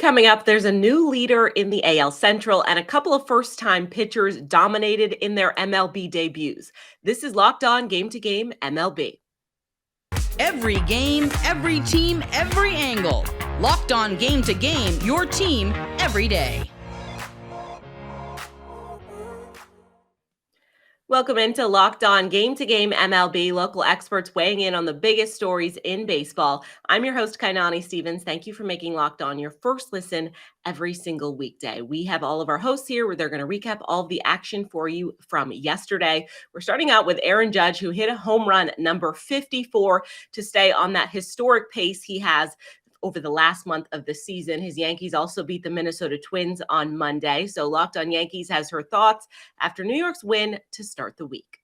Coming up, there's a new leader in the AL Central and a couple of first time pitchers dominated in their MLB debuts. This is Locked On Game to Game MLB. Every game, every team, every angle. Locked On Game to Game, your team every day. Welcome into Locked On Game to Game MLB, local experts weighing in on the biggest stories in baseball. I'm your host, Kainani Stevens. Thank you for making Locked On your first listen every single weekday. We have all of our hosts here where they're going to recap all of the action for you from yesterday. We're starting out with Aaron Judge, who hit a home run number 54 to stay on that historic pace he has over the last month of the season. His Yankees also beat the Minnesota Twins on Monday. So Locked On Yankees has her thoughts after New York's win to start the week.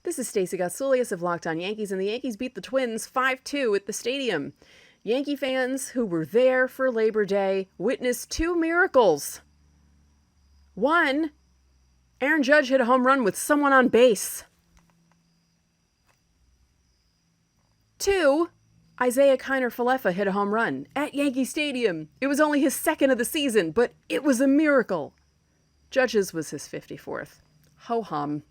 This is Stacey Gotsoulias of Locked On Yankees, and the Yankees beat the Twins 5-2 at the stadium. Yankee fans who were there for Labor Day witnessed two miracles. One, Aaron Judge hit a home run with someone on base. Two, Isaiah Kiner-Falefa hit a home run at Yankee Stadium. It was only his second of the season, but it was a miracle. Judge's was his 54th. Ho-hum.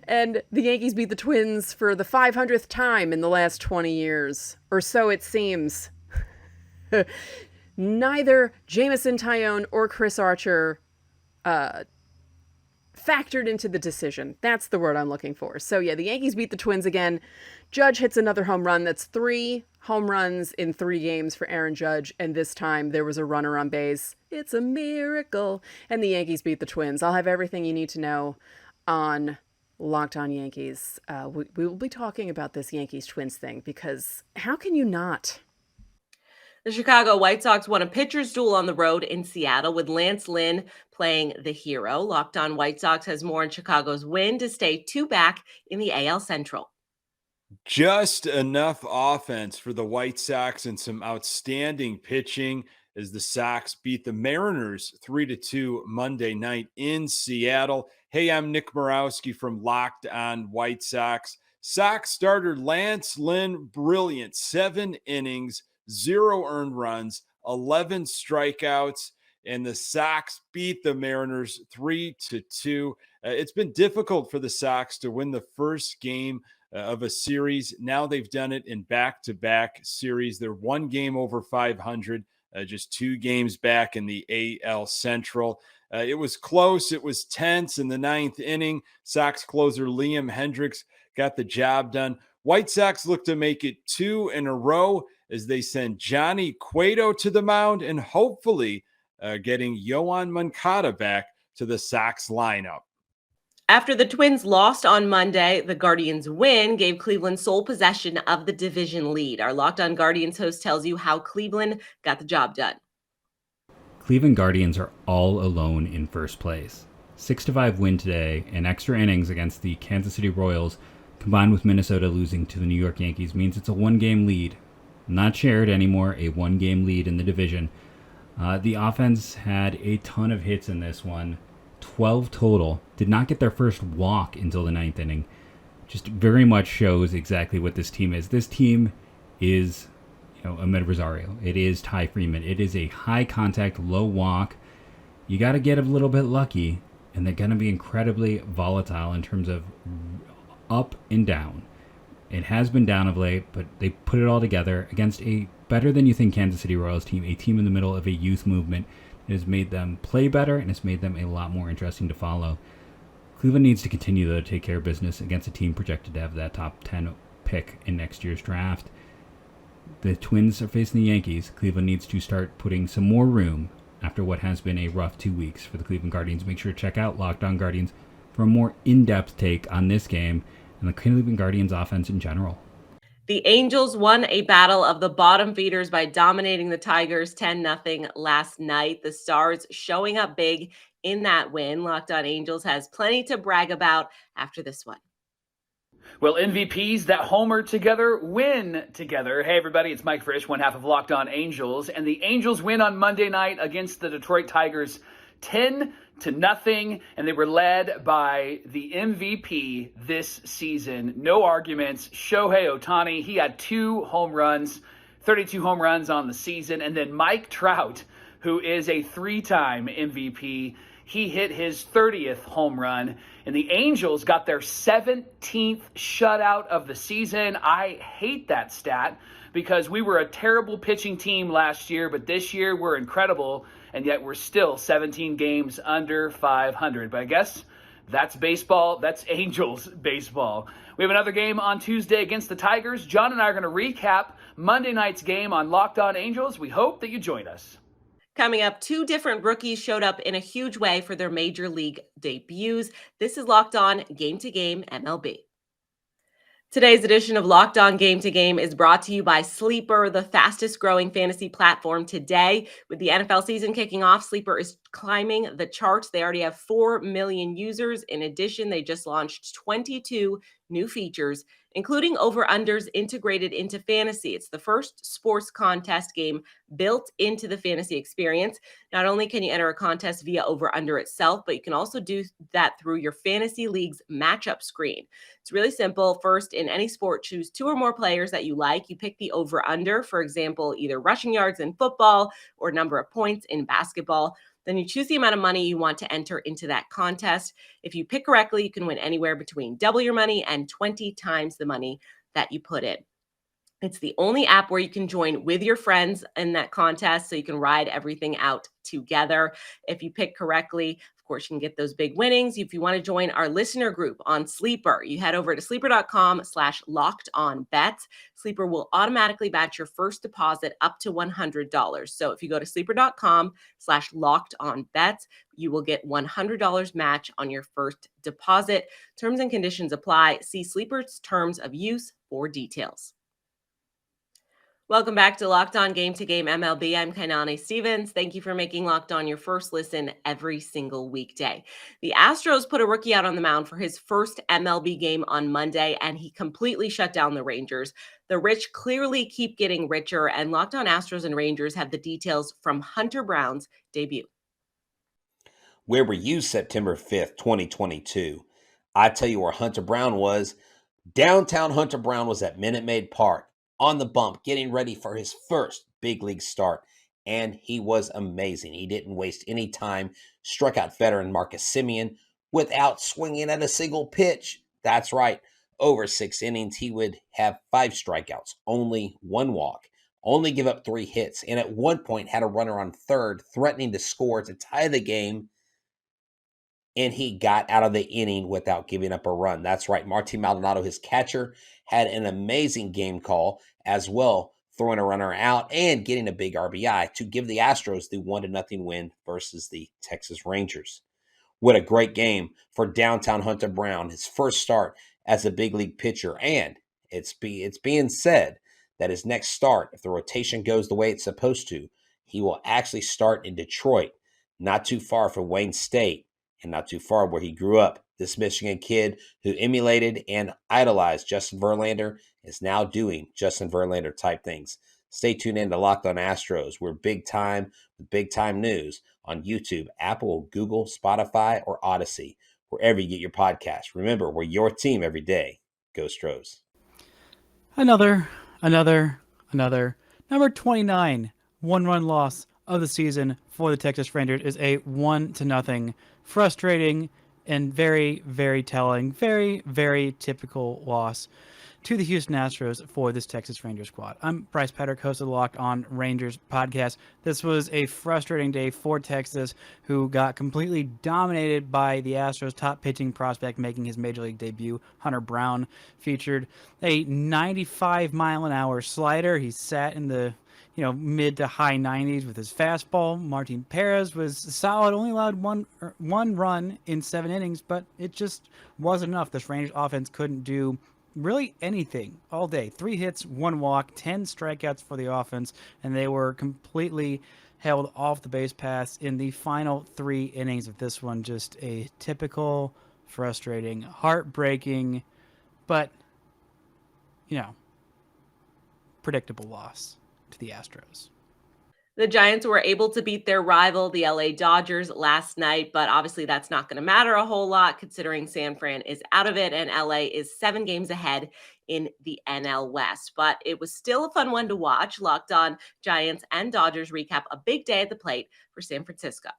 And the Yankees beat the Twins for the 500th time in the last 20 years. Or so it seems. Neither Jameson Taillon or Chris Archer factored into the decision. That's the word I'm looking for. So yeah, the Yankees beat the Twins again. Judge hits another home run. That's 3 home runs in 3 games for Aaron Judge. And this time there was a runner on base. It's a miracle. And the Yankees beat the Twins. I'll have everything you need to know on Locked On Yankees. We will be talking about this Yankees-Twins thing because how can you not? The Chicago White Sox won a pitcher's duel on the road in Seattle with Lance Lynn playing the hero. Locked On White Sox has more on Chicago's win to stay 2 back in the AL Central. Just enough offense for the White Sox and some outstanding pitching as the Sox beat the Mariners 3-2 Monday night in Seattle. Hey, I'm Nick Morawski from Locked On White Sox. Sox starter Lance Lynn, brilliant. 7 innings, 0 earned runs, 11 strikeouts, and the Sox beat the Mariners 3-2. It's been difficult for the Sox to win the first game of a series. Now they've done it in back-to-back series. They're 1 game over 500, just 2 games back in the AL Central. It was close. It was tense in the 9th inning. Sox closer Liam Hendricks got the job done. White Sox look to make it 2 in a row as they send Johnny Cueto to the mound and hopefully getting Yoan Moncada back to the Sox lineup. After the Twins lost on Monday, the Guardians' win gave Cleveland sole possession of the division lead. Our Locked On Guardians host tells you how Cleveland got the job done. Cleveland Guardians are all alone in first place. 6-5 win today and extra innings against the Kansas City Royals, combined with Minnesota losing to the New York Yankees, means it's a 1-game lead. Not shared anymore, a 1-game lead in the division. The offense had a ton of hits in this one. 12 total, did not get their first walk until the 9th inning. Just very much shows exactly what this team is. This team is, Ahmed Rosario. It is Ty Freeman. It is a high contact, low walk. You got to get a little bit lucky, and they're going to be incredibly volatile in terms of up and down. It has been down of late, but they put it all together against a better than you think Kansas City Royals team, a team in the middle of a youth movement. It has made them play better, and it's made them a lot more interesting to follow. Cleveland needs to continue to take care of business against a team projected to have that top 10 pick in next year's draft. The Twins are facing the Yankees. Cleveland needs to start putting some more room after what has been a rough 2 weeks for the Cleveland Guardians. Make sure to check out Locked On Guardians for a more in-depth take on this game and the Cleveland Guardians offense in general. The Angels won a battle of the bottom feeders by dominating the Tigers 10-0 last night. The Stars showing up big in that win. Locked On Angels has plenty to brag about after this one. Well, MVPs that homer together win together. Hey, everybody, it's Mike Frisch, one half of Locked On Angels. And the Angels win on Monday night against the Detroit Tigers 10-0, and they were led by the MVP this season. No arguments. Shohei Ohtani, he had 2 home runs, 32 home runs on the season. And then Mike Trout, who is a 3-time MVP, he hit his 30th home run. And the Angels got their 17th shutout of the season. I hate that stat because we were a terrible pitching team last year, but this year we're incredible, and yet we're still 17 games under 500. But I guess that's baseball. That's Angels baseball. We have another game on Tuesday against the Tigers. John and I are going to recap Monday night's game on Locked On Angels. We hope that you join us. Coming up, 2 different rookies showed up in a huge way for their major league debuts. This is Locked On Game to Game MLB. Today's edition of Locked On Game to Game is brought to you by Sleeper, the fastest growing fantasy platform today. With the NFL season kicking off, Sleeper is climbing the charts. They already have 4 million users. In addition, they just launched 22 new features, including over-unders integrated into fantasy. It's the first sports contest game built into the fantasy experience. Not only can you enter a contest via over-under itself, but you can also do that through your fantasy league's matchup screen. It's really simple. First, in any sport, choose 2 or more players that you like. You pick the over-under, for example, either rushing yards in football or number of points in basketball. Then you choose the amount of money you want to enter into that contest. If you pick correctly, you can win anywhere between double your money and 20 times the money that you put in. It's the only app where you can join with your friends in that contest, so you can ride everything out together. If you pick correctly, of course, you can get those big winnings. If you want to join our listener group on Sleeper, you head over to sleeper.com/lockedonbets. Sleeper will automatically match your first deposit up to $100. So if you go to sleeper.com/lockedonbets, you will get $100 match on your first deposit. Terms and conditions apply. See Sleeper's terms of use for details. Welcome back to Locked On Game to Game MLB. I'm Kainani Stevens. Thank you for making Locked On your first listen every single weekday. The Astros put a rookie out on the mound for his first MLB game on Monday, and he completely shut down the Rangers. The rich clearly keep getting richer, and Locked On Astros and Rangers have the details from Hunter Brown's debut. Where were you September 5th, 2022? I tell you where Hunter Brown was. Downtown Hunter Brown was at Minute Maid Park, on the bump, getting ready for his first big league start. And he was amazing. He didn't waste any time, struck out veteran Marcus Semien without swinging at a single pitch. That's right. Over 6 innings, he would have 5 strikeouts, only 1 walk, only give up 3 hits, and at one point had a runner on third, threatening to score to tie the game. And he got out of the inning without giving up a run. That's right. Martin Maldonado, his catcher, had an amazing game call as well, throwing a runner out and getting a big RBI to give the Astros the 1-0 win versus the Texas Rangers. What a great game for downtown Hunter Brown, his first start as a big league pitcher. And it's being said that his next start, if the rotation goes the way it's supposed to, he will actually start in Detroit, not too far from Wayne State, and not too far where he grew up. This Michigan kid who emulated and idolized Justin Verlander is now doing Justin Verlander type things. Stay tuned in to Locked On Astros. We're big time with big time news on YouTube, Apple, Google, Spotify, or Odyssey, wherever you get your podcasts. Remember, we're your team every day. Go Stros. Another. Number 29, 1-run loss of the season for the Texas Rangers is a 1-0 frustrating and very, very telling, very, very typical loss to the Houston Astros for this Texas Rangers squad. I'm Bryce Pettick, host of the Locked On Rangers podcast. This was a frustrating day for Texas, who got completely dominated by the Astros' top pitching prospect making his major league debut. Hunter Brown featured a 95-mile-an-hour slider. He sat in the mid to high 90s with his fastball. Martin Perez was solid, only allowed one run in 7 innings, but it just wasn't enough. This Rangers offense couldn't do really anything all day. 3 hits, 1 walk, 10 strikeouts for the offense, and they were completely held off the base paths in the final 3 innings of this one. Just a typical, frustrating, heartbreaking, but, predictable loss to the Astros. The Giants were able to beat their rival, the LA Dodgers, last night, but obviously that's not going to matter a whole lot considering San Fran is out of it and LA is 7 games ahead in the NL West. But it was still a fun one to watch. Locked On Giants and Dodgers recap a big day at the plate for San Francisco.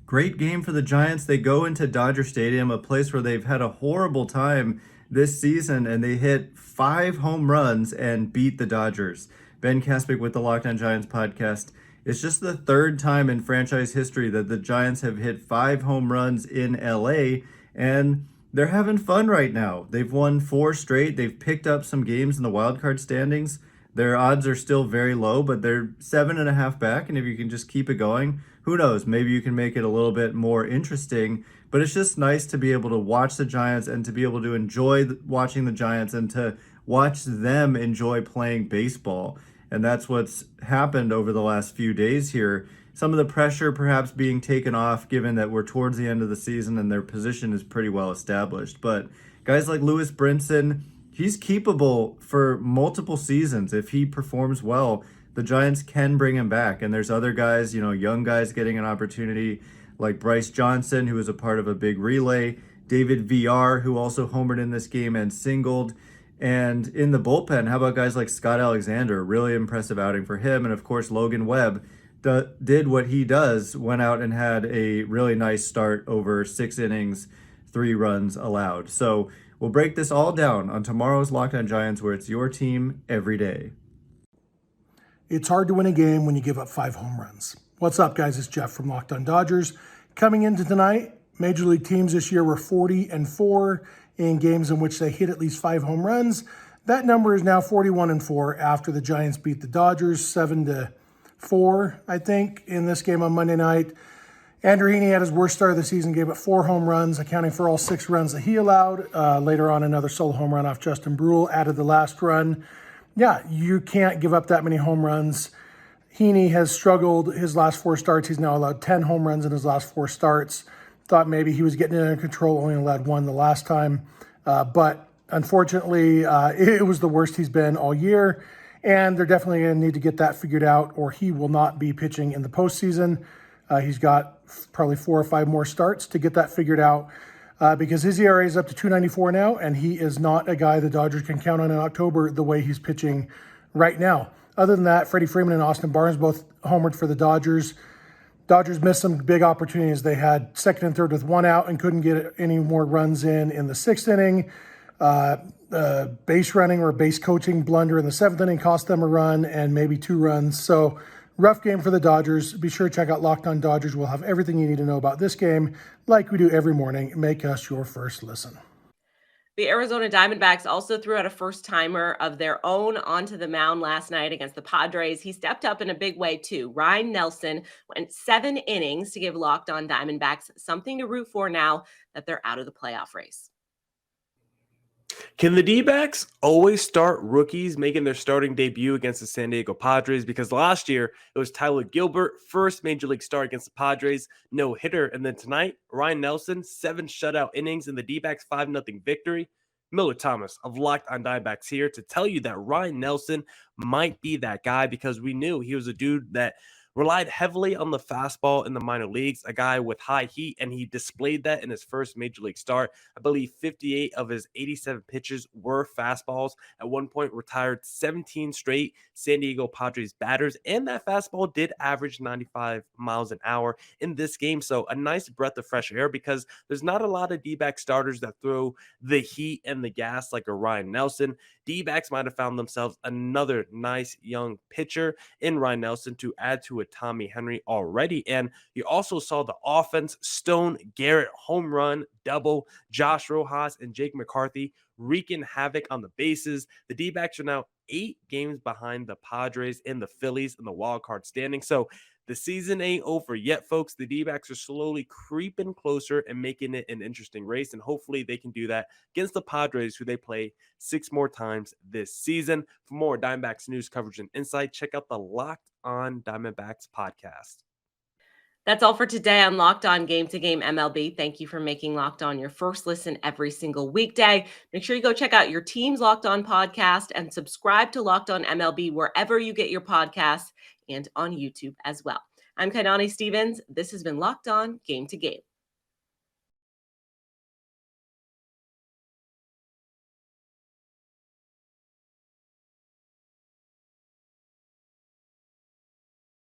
Great game for the Giants. They go into Dodger Stadium, a place where they've had a horrible time this season, and they hit 5 home runs and beat the Dodgers. Ben Kaspick with the Locked On Giants podcast. It's just the 3rd time in franchise history that the Giants have hit 5 home runs in LA, and they're having fun right now. They've won 4 straight. They've picked up some games in the wildcard standings. Their odds are still very low, but they're 7.5 back, and if you can just keep it going, who knows? Maybe you can make it a little bit more interesting. But it's just nice to be able to watch the Giants and to be able to enjoy watching the Giants and to watch them enjoy playing baseball. And that's what's happened over the last few days here. Some of the pressure perhaps being taken off given that we're towards the end of the season and their position is pretty well established. But guys like Lewis Brinson, he's keepable for multiple seasons. If he performs well, the Giants can bring him back. And there's other guys, young guys getting an opportunity like Bryce Johnson, who was a part of a big relay, David VR, who also homered in this game and singled. And in the bullpen, how about guys like Scott Alexander? Really impressive outing for him. And of course, Logan Webb did what he does, went out and had a really nice start over 6 innings, 3 runs allowed. So we'll break this all down on tomorrow's Locked On Giants, where it's your team every day. It's hard to win a game when you give up 5 home runs. What's up, guys? It's Jeff from Locked On Dodgers. Coming into tonight, Major League teams this year were 40-4 in games in which they hit at least 5 home runs. That number is now 41-4 after the Giants beat the Dodgers 7-4, I think, in this game on Monday night. Andrew Heaney had his worst start of the season, gave up 4 home runs, accounting for all 6 runs that he allowed. Later on, another solo home run off Justin Brule added the last run. Yeah, you can't give up that many home runs. Heaney has struggled his last 4 starts. He's now allowed 10 home runs in his last 4 starts. Thought maybe he was getting it under control, only allowed 1 the last time. But unfortunately, it was the worst he's been all year. And they're definitely going to need to get that figured out, or he will not be pitching in the postseason. He's got probably 4 or 5 more starts to get that figured out. Because his ERA is up to 2.94 now, and he is not a guy the Dodgers can count on in October the way he's pitching right now. Other than that, Freddie Freeman and Austin Barnes both homered for the Dodgers. Dodgers missed some big opportunities. They had 2nd and 3rd with 1 out and couldn't get any more runs in the 6th inning. Base running or base coaching blunder in the 7th inning cost them a run and maybe 2 runs. So rough game for the Dodgers. Be sure to check out Locked On Dodgers. We'll have everything you need to know about this game like we do every morning. Make us your first listen. The Arizona Diamondbacks also threw out a first-timer of their own onto the mound last night against the Padres. He stepped up in a big way, too. Ryan Nelson went 7 innings to give Locked On Diamondbacks something to root for now that they're out of the playoff race. Can the D-backs always start rookies making their starting debut against the San Diego Padres? Because last year, it was Tyler Gilbert, first Major League start against the Padres, no hitter. And then tonight, Ryan Nelson, 7 shutout innings in the D-backs 5-0 victory. Miller Thomas of Locked On Diamondbacks here to tell you that Ryan Nelson might be that guy, because we knew he was a dude that relied heavily on the fastball in the minor leagues, a guy with high heat, and he displayed that in his first Major League start. I believe 58 of his 87 pitches were fastballs. At one point, retired 17 straight San Diego Padres batters, and that fastball did average 95 miles an hour in this game. So a nice breath of fresh air, because there's not a lot of D-back starters that throw the heat and the gas like a Ryan Nelson. D-backs might have found themselves another nice young pitcher in Ryan Nelson to add to a Tommy Henry already. And you also saw the offense: Stone Garrett home run, double, Josh Rojas and Jake McCarthy wreaking havoc on the bases. The D-backs are now 8 games behind the Padres and the Phillies in the wild card standing. So the season ain't over yet, folks. The D-backs are slowly creeping closer and making it an interesting race, and hopefully they can do that against the Padres, who they play 6 more times this season. For more Diamondbacks news, coverage, and insight, check out the Locked On Diamondbacks podcast. That's all for today on Locked On Game to Game MLB. Thank you for making Locked On your first listen every single weekday. Make sure you go check out your team's Locked On podcast and subscribe to Locked On MLB wherever you get your podcasts and on YouTube as well. I'm Kainani Stevens. This has been Locked On Game to Game.